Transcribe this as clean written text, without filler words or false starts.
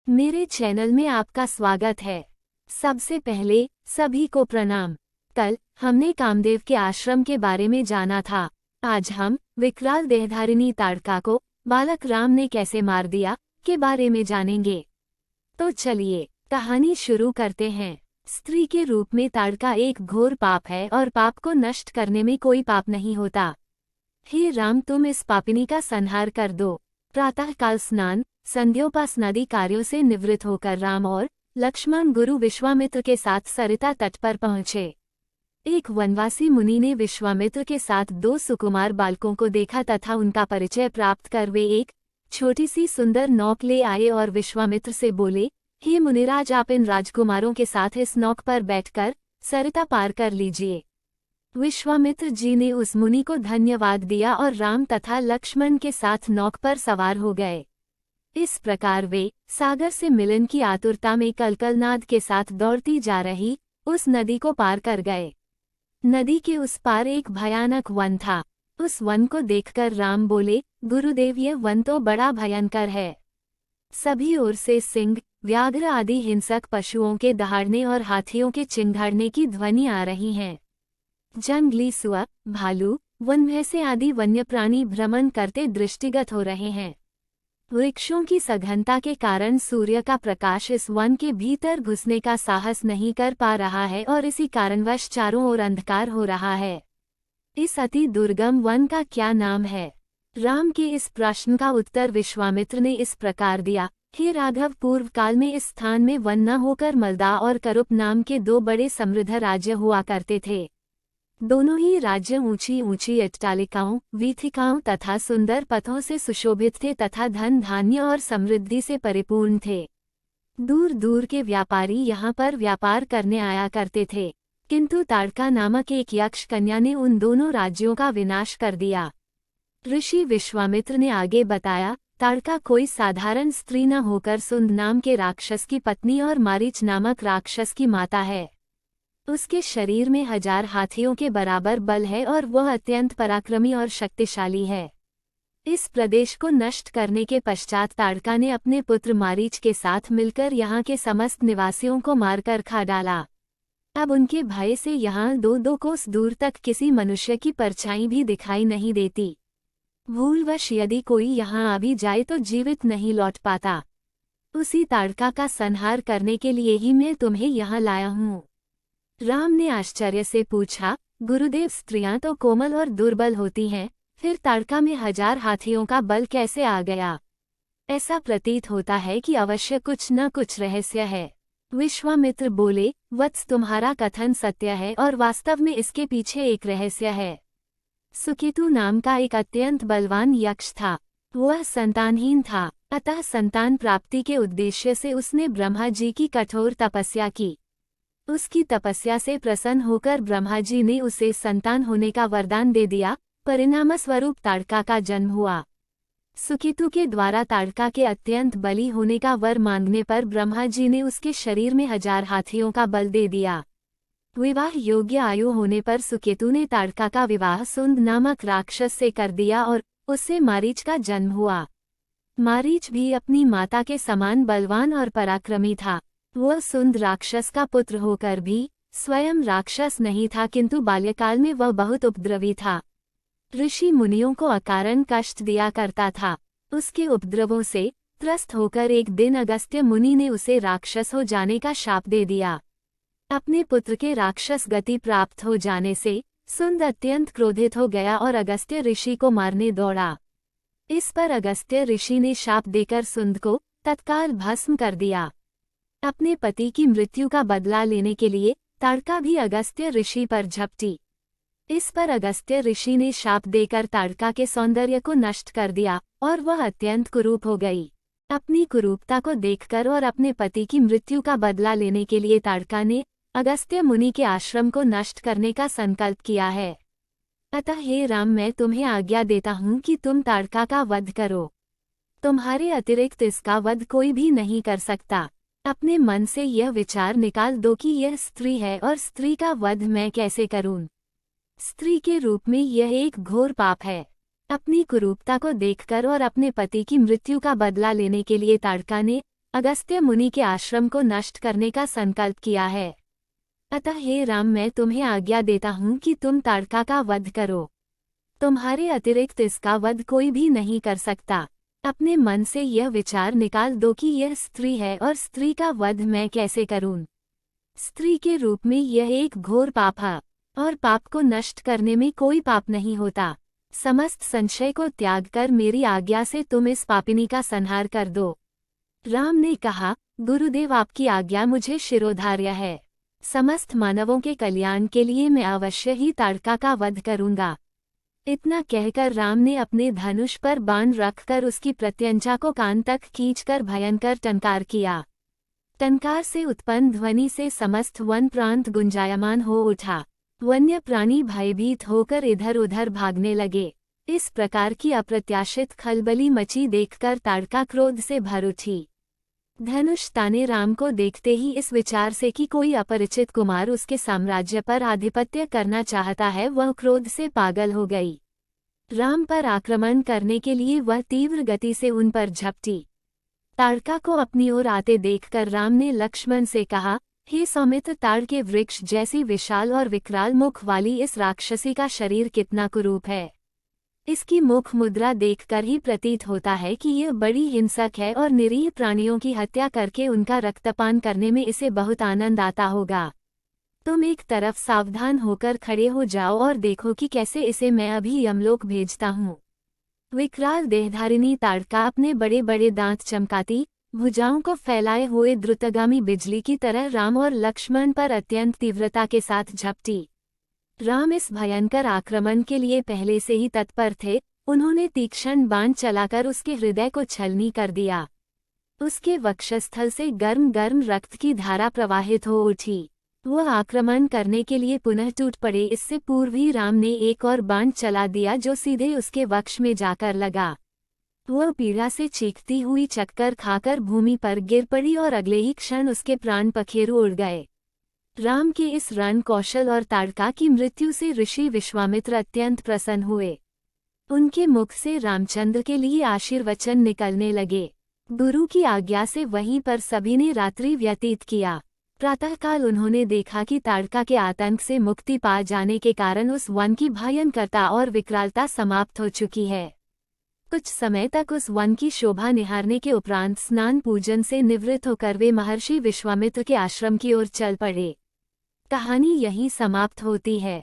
मेरे चैनल में आपका स्वागत है। सबसे पहले सभी को प्रणाम। कल हमने कामदेव के आश्रम के बारे में जाना था। आज हम विकराल देहधारिणी ताड़का को बालक राम ने कैसे मार दिया के बारे में जानेंगे। तो चलिए कहानी शुरू करते हैं। स्त्री के रूप में ताड़का एक घोर पाप है और पाप को नष्ट करने में कोई पाप नहीं होता। हे राम, तुम इस पापिनी का संहार कर दो। प्रातःकाल स्नान संध्योपासनादि कार्यों से निवृत्त होकर राम और लक्ष्मण गुरु विश्वामित्र के साथ सरिता तट पर पहुंचे। एक वनवासी मुनि ने विश्वामित्र के साथ 2 सुकुमार बालकों को देखा तथा उनका परिचय प्राप्त कर वे एक छोटी सी सुंदर नौक ले आए और विश्वामित्र से बोले, हे मुनिराज, आप इन राजकुमारों के साथ इस नौक पर बैठकर सरिता पार कर लीजिए। विश्वामित्र जी ने उस मुनि को धन्यवाद दिया और राम तथा लक्ष्मण के साथ नौक पर सवार हो गए। इस प्रकार वे सागर से मिलन की आतुरता में कलकलनाद के साथ दौड़ती जा रही उस नदी को पार कर गए। नदी के उस पार एक भयानक वन था। उस वन को देखकर राम बोले, गुरुदेव, यह वन तो बड़ा भयंकर है। सभी ओर से सिंह, व्याघ्र आदि हिंसक पशुओं के दहाड़ने और हाथियों के चिंघाड़ने की ध्वनि आ रही हैं। जंगली सुअर, भालू, वनभैंसे आदि वन्य प्राणी भ्रमण करते दृष्टिगत हो रहे हैं। वृक्षों की सघनता के कारण सूर्य का प्रकाश इस वन के भीतर घुसने का साहस नहीं कर पा रहा है और इसी कारणवश चारों ओर अंधकार हो रहा है। इस अति दुर्गम वन का क्या नाम है? राम के इस प्रश्न का उत्तर विश्वामित्र ने इस प्रकार दिया, हे राघव, पूर्व काल में इस स्थान में वन न होकर मलदा और करुप नाम के 2 बड़े समृद्ध राज्य हुआ करते थे। दोनों ही राज्य ऊंची ऊंची अट्टालिकाओं, वीथिकाओं तथा सुंदर पथों से सुशोभित थे तथा धन धान्य और समृद्धि से परिपूर्ण थे। दूर दूर के व्यापारी यहाँ पर व्यापार करने आया करते थे, किंतु ताड़का नामक एक यक्ष कन्या ने उन दोनों राज्यों का विनाश कर दिया। ऋषि विश्वामित्र ने आगे बताया, ताड़का कोई साधारण स्त्री न होकर सुंद नाम के राक्षस की पत्नी और मारीच नामक राक्षस की माता है। उसके शरीर में 1000 हाथियों के बराबर बल है और वह अत्यंत पराक्रमी और शक्तिशाली है। इस प्रदेश को नष्ट करने के पश्चात ताड़का ने अपने पुत्र मारीच के साथ मिलकर यहाँ के समस्त निवासियों को मारकर खा डाला। अब उनके भय से यहाँ 2-2 कोस दूर तक किसी मनुष्य की परछाई भी दिखाई नहीं देती। भूलवश यदि कोई यहाँ आ भी जाए तो जीवित नहीं लौट पाता। उसी ताड़का का संहार करने के लिए ही मैं तुम्हें यहाँ लाया हूँ। राम ने आश्चर्य से पूछा, गुरुदेव, स्त्रियां तो कोमल और दुर्बल होती हैं, फिर ताड़का में 1000 हाथियों का बल कैसे आ गया? ऐसा प्रतीत होता है कि अवश्य कुछ न कुछ रहस्य है। विश्वामित्र बोले, वत्स, तुम्हारा कथन सत्य है और वास्तव में इसके पीछे एक रहस्य है। सुकेतु नाम का एक अत्यंत बलवान यक्ष था। वह संतानहीन था, अतः संतान प्राप्ति के उद्देश्य से उसने ब्रह्मा जी की कठोर तपस्या की। उसकी तपस्या से प्रसन्न होकर ब्रह्मा जी ने उसे संतान होने का वरदान दे दिया। परिणामस्वरूप ताड़का का जन्म हुआ। सुकेतु के द्वारा ताड़का के अत्यंत बली होने का वर मांगने पर ब्रह्मा जी ने उसके शरीर में 1000 हाथियों का बल दे दिया। विवाह योग्य आयु होने पर सुकेतु ने ताड़का का विवाह सुंद नामक राक्षस से कर दिया और उससे मारीच का जन्म हुआ। मारीच भी अपनी माता के समान बलवान और पराक्रमी था। वह सुंद राक्षस का पुत्र होकर भी स्वयं राक्षस नहीं था, किंतु बाल्यकाल में वह बहुत उपद्रवी था। ऋषि मुनियों को अकारण कष्ट दिया करता था। उसके उपद्रवों से त्रस्त होकर एक दिन अगस्त्य मुनि ने उसे राक्षस हो जाने का शाप दे दिया। अपने पुत्र के राक्षस गति प्राप्त हो जाने से सुंद अत्यंत क्रोधित हो गया और अगस्त्य ऋषि को मारने दौड़ा। इस पर अगस्त्य ऋषि ने शाप देकर सुंद को तत्काल भस्म कर दिया। अपने पति की मृत्यु का बदला लेने के लिए ताड़का भी अगस्त्य ऋषि पर झपटी। इस पर अगस्त्य ऋषि ने शाप देकर ताड़का के सौंदर्य को नष्ट कर दिया और वह अत्यंत कुरूप हो गई। अपनी कुरूपता को देखकर और अपने पति की मृत्यु का बदला लेने के लिए ताड़का ने अगस्त्य मुनि के आश्रम को नष्ट करने का संकल्प किया है। अतः हे राम, मैं तुम्हें आज्ञा देता हूँ कि तुम ताड़का का वध करो। तुम्हारे अतिरिक्त इसका वध कोई भी नहीं कर सकता। अपने मन से यह विचार निकाल दो कि यह स्त्री है और स्त्री का वध मैं कैसे करूं। स्त्री के रूप में यह एक घोर पाप है। अपनी कुरूपता को देखकर और अपने पति की मृत्यु का बदला लेने के लिए ताड़का ने अगस्त्य मुनि के आश्रम को नष्ट करने का संकल्प किया है। अतः हे राम, मैं तुम्हें आज्ञा देता हूँ कि तुम ताड़का का वध करो। तुम्हारे अतिरिक्त इसका वध कोई भी नहीं कर सकता। अपने मन से यह विचार निकाल दो कि यह स्त्री है और स्त्री का वध मैं कैसे करूं। स्त्री के रूप में यह एक घोर पाप है, और पाप को नष्ट करने में कोई पाप नहीं होता। समस्त संशय को त्याग कर मेरी आज्ञा से तुम इस पापिनी का संहार कर दो। राम ने कहा, गुरुदेव, आपकी आज्ञा मुझे शिरोधार्य है। समस्त मानवों के कल्याण के लिए मैं अवश्य ही ताड़का का वध करूंगा। इतना कहकर राम ने अपने धनुष पर बाण रखकर उसकी प्रत्यंचा को कान तक खींचकर भयंकर टंकार किया। टंकार से उत्पन्न ध्वनि से समस्त वन प्रांत गुंजायमान हो उठा। वन्य प्राणी भयभीत होकर इधर उधर भागने लगे। इस प्रकार की अप्रत्याशित खलबली मची देखकर ताड़का क्रोध से भर उठी। धनुष ताने राम को देखते ही इस विचार से कि कोई अपरिचित कुमार उसके साम्राज्य पर आधिपत्य करना चाहता है, वह क्रोध से पागल हो गई। राम पर आक्रमण करने के लिए वह तीव्र गति से उन पर झपटी। ताड़का को अपनी ओर आते देखकर राम ने लक्ष्मण से कहा, हे सौमित्र, ताड़ के वृक्ष जैसी विशाल और विकराल मुख वाली इस राक्षसी का शरीर कितना कुरूप है। इसकी मुख मुद्रा देखकर ही प्रतीत होता है कि यह बड़ी हिंसक है और निरीह प्राणियों की हत्या करके उनका रक्तपान करने में इसे बहुत आनंद आता होगा। तुम एक तरफ सावधान होकर खड़े हो जाओ और देखो कि कैसे इसे मैं अभी यमलोक भेजता हूँ। विकराल देहधारिणी ताड़का अपने बड़े बड़े दांत चमकाती, भुजाओं को फैलाए हुए द्रुतगामी बिजली की तरह राम और लक्ष्मण पर अत्यंत तीव्रता के साथ झपटी। राम इस भयंकर आक्रमण के लिए पहले से ही तत्पर थे। उन्होंने तीक्ष्ण बाण चलाकर उसके हृदय को छलनी कर दिया। उसके वक्षस्थल से गर्म गर्म रक्त की धारा प्रवाहित हो उठी। वह आक्रमण करने के लिए पुनः टूट पड़े। इससे पूर्व ही राम ने एक और बाण चला दिया जो सीधे उसके वक्ष में जाकर लगा। वह पीड़ा से चीखती हुई चक्कर खाकर भूमि पर गिर पड़ी और अगले ही क्षण उसके प्राण पखेरु उड़ गए। राम के इस रण कौशल और ताड़का की मृत्यु से ऋषि विश्वामित्र अत्यंत प्रसन्न हुए। उनके मुख से रामचंद्र के लिए आशीर्वचन निकलने लगे। गुरु की आज्ञा से वहीं पर सभी ने रात्रि व्यतीत किया। प्रातःकाल उन्होंने देखा कि ताड़का के आतंक से मुक्ति पा जाने के कारण उस वन की भयंकरता और विकरालता समाप्त हो चुकी है। कुछ समय तक उस वन की शोभा निहारने के उपरांत स्नान पूजन से निवृत्त होकर वे महर्षि विश्वामित्र के आश्रम की ओर चल पड़े। कहानी यहीं समाप्त होती है।